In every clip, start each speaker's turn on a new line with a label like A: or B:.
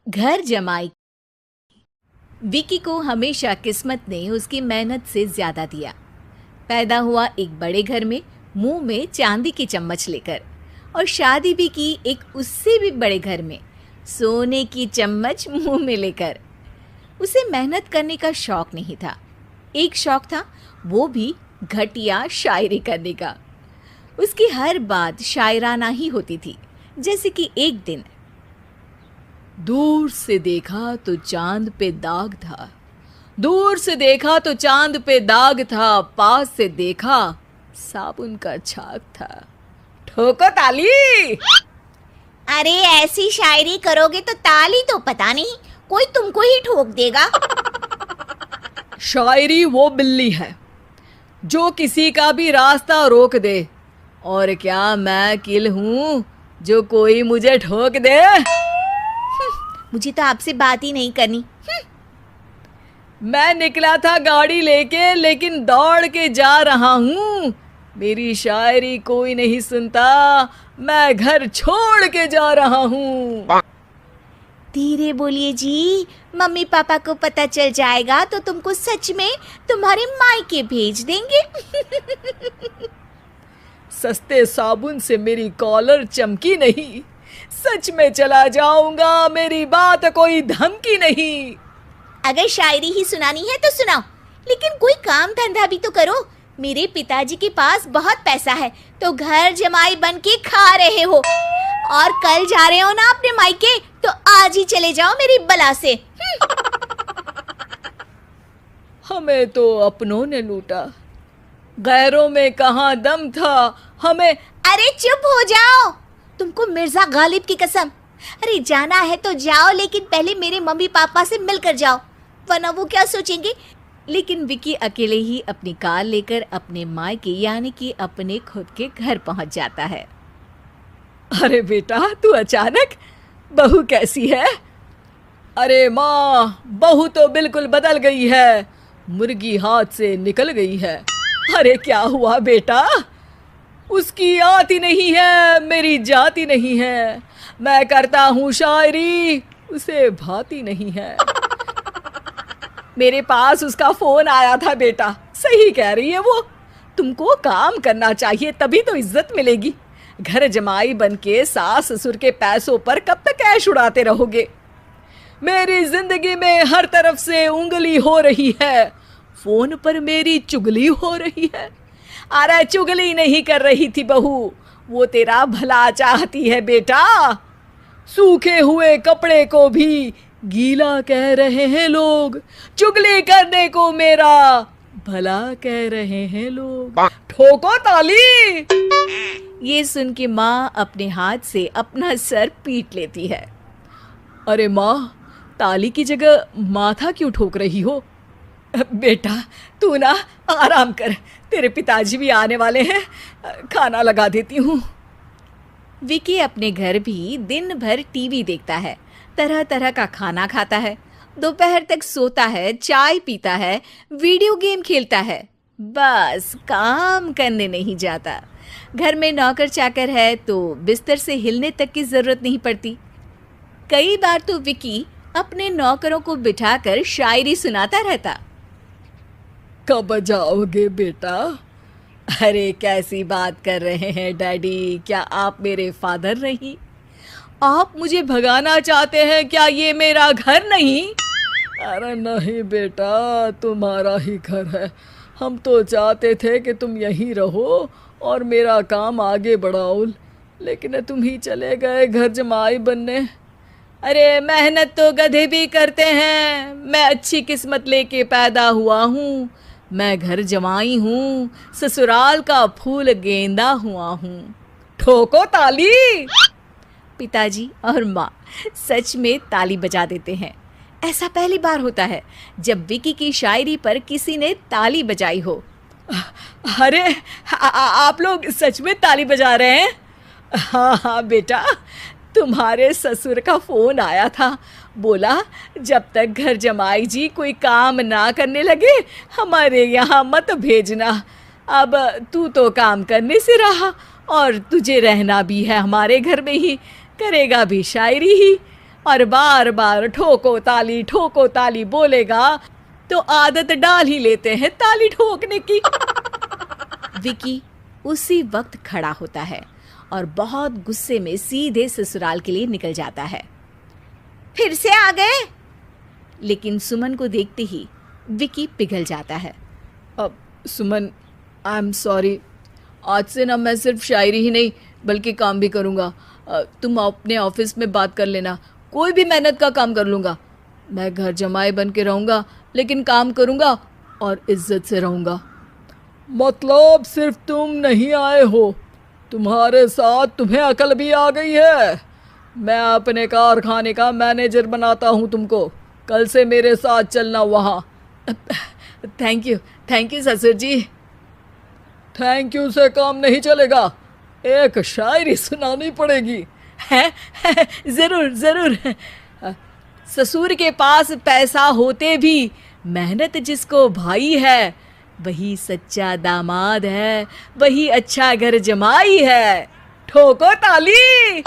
A: घर जमाई। विकी को हमेशा किस्मत ने उसकी मेहनत से ज्यादा दिया। पैदा हुआ एक बड़े घर में, मुंह में चांदी की चम्मच लेकर, और शादी भी की एक उससे भी बड़े घर में, सोने की चम्मच मुंह में लेकर। उसे मेहनत करने का शौक नहीं था। एक शौक था, वो भी घटिया शायरी करने का। उसकी हर बात शायराना ही होती थी। जैसे कि एक दिन, दूर से देखा तो चांद पे दाग था, दूर से देखा तो चांद पे दाग था, पास से देखा साबुन का छाग था। ठोको ताली।
B: अरे ऐसी शायरी करोगे तो ताली तो पता नहीं, कोई तुमको ही ठोक देगा।
A: शायरी वो बिल्ली है जो किसी का भी रास्ता रोक दे, और क्या मैं किल हूं जो कोई मुझे ठोक दे।
B: मुझे तो आपसे बात ही नहीं करनी।
A: मैं निकला था गाड़ी लेके, लेकिन दौड़ के जा रहा हूँ। मेरी शायरी कोई नहीं सुनता, मैं घर छोड़ के जा रहा हूँ।
B: धीरे बोलिए जी, मम्मी पापा को पता चल जाएगा तो तुमको सच में तुम्हारे मायके भेज देंगे।
A: सस्ते साबुन से मेरी कॉलर चमकी नहीं, सच में चला जाऊंगा, मेरी बात कोई धमकी नहीं।
B: अगर शायरी ही सुनानी है तो सुनाओ, लेकिन कोई काम धंधा भी तो करो। मेरे पिताजी के पास बहुत पैसा है, तो घर जमाई बन के खा रहे हो, और कल जा रहे हो ना अपने मायके, तो आज ही चले जाओ मेरी बला से।
A: हमें तो अपनों ने लूटा, गैरों में कहाँ दम था हमें।
B: अरे चुप हो जाओ, तुमको मिर्जा गालिब की कसम। अरे जाना है तो जाओ, लेकिन पहले मेरे मम्मी पापा से मिलकर जाओ, वरना वो क्या सोचेंगे। लेकिन विकी अकेले ही अपनी कार लेकर अपने मायके यानी कि अपने खुद के घर पहुंच जाता है। अरे बेटा, तू अचानक, बहू कैसी है? अरे माँ, बहू तो बिल्कुल बदल गई है, मुर्गी हाथ से निकल गई है। अरे क्या हुआ बेटा? उसकी आती नहीं है, मेरी जाती नहीं है। मैं करता हूँ शायरी, उसे भाती नहीं है। मेरे पास उसका फोन आया था बेटा, सही कह रही है वो। तुमको काम करना चाहिए, तभी तो इज्जत मिलेगी। घर जमाई बनके सास ससुर के पैसों पर कब तक ऐश उड़ाते रहोगे? मेरी जिंदगी में हर तरफ से उंगली हो रही है, फोन पर मेरी चुगली हो रही है। अरे चुगली नहीं कर रही थी बहू, वो तेरा भला चाहती है बेटा। सूखे हुए कपड़े को भी गीला कह रहे हैं लोग, चुगली करने को मेरा भला कह रहे हैं लोग। ठोको ताली। ये सुन के माँ अपने हाथ से अपना सर पीट लेती है। अरे माँ, ताली की जगह माथा क्यों ठोक रही हो? बेटा तू ना आराम कर, तेरे पिताजी भी आने वाले हैं, खाना लगा देती हूँ। विकी अपने घर भी दिन भर टीवी देखता है, तरह तरह का खाना खाता है, दोपहर तक सोता है, चाय पीता है, वीडियो गेम खेलता है, बस काम करने नहीं जाता। घर में नौकर चाकर है तो बिस्तर से हिलने तक की जरूरत नहीं पड़ती। कई बार तो विकी अपने नौकरों को बिठाकर शायरी सुनाता रहता। कब जाओगे बेटा? अरे कैसी बात कर रहे हैं डैडी, क्या आप मेरे फादर नहीं? आप मुझे भगाना चाहते हैं क्या? ये मेरा घर नहीं। अरे नहीं बेटा, तुम्हारा ही घर है। हम तो चाहते थे कि तुम यहीं रहो और मेरा काम आगे बढ़ाओ, लेकिन तुम ही चले गए घर जमाई बनने। अरे मेहनत तो गधे भी करते हैं, मैं अच्छी किस्मत लेके पैदा हुआ हूँ, मैं घर जमाई हूँ, ससुराल का फूल गेंदा हुआ हूँ। ठोको ताली। पिताजी और माँ सच में ताली बजा देते हैं। ऐसा पहली बार होता है जब विकी की शायरी पर किसी ने ताली बजाई हो। अरे आप लोग सच में ताली बजा रहे हैं? हाँ हाँ बेटा, तुम्हारे ससुर का फोन आया था, बोला जब तक घर जमाई जी कोई काम ना करने लगे हमारे यहाँ मत भेजना। अब तू तो काम करने से रहा और तुझे रहना भी है हमारे घर में ही, करेगा भी शायरी ही।
A: और बार बार ठोको ताली बोलेगा तो आदत डाल ही लेते हैं ताली ठोकने की। विकी उसी वक्त खड़ा होता है और बहुत गुस्से में सीधे ससुराल के लिए निकल जाता है।
B: फिर से आ गए?
A: लेकिन सुमन को देखते ही विकी पिघल जाता है। अब सुमन, आई एम सॉरी, आज से ना मैं सिर्फ शायरी ही नहीं बल्कि काम भी करूँगा। तुम अपने ऑफिस में बात कर लेना, कोई भी मेहनत का काम कर लूँगा। मैं घर जमाए बन के रहूँगा लेकिन काम करूँगा और इज्जत से रहूँगा। मतलब सिर्फ तुम नहीं आए हो, तुम्हारे साथ तुम्हें अकल भी आ गई है। मैं अपने कारखाने का मैनेजर बनाता हूँ तुमको, कल से मेरे साथ चलना वहाँ। थैंक यू ससुर जी। थैंक यू से काम नहीं चलेगा, एक शायरी सुनानी पड़ेगी। है ज़रूर। ससुर के पास पैसा होते भी मेहनत जिसको भाई है, वही सच्चा दामाद है, वही अच्छा घर जमाई है। ठोको ताली।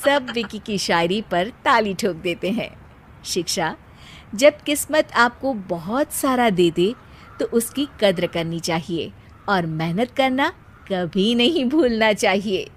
A: सब विकी की शायरी पर ताली ठोक देते हैं। शिक्षा, जब किस्मत आपको बहुत सारा दे दे तो उसकी कद्र करनी चाहिए और मेहनत करना कभी नहीं भूलना चाहिए।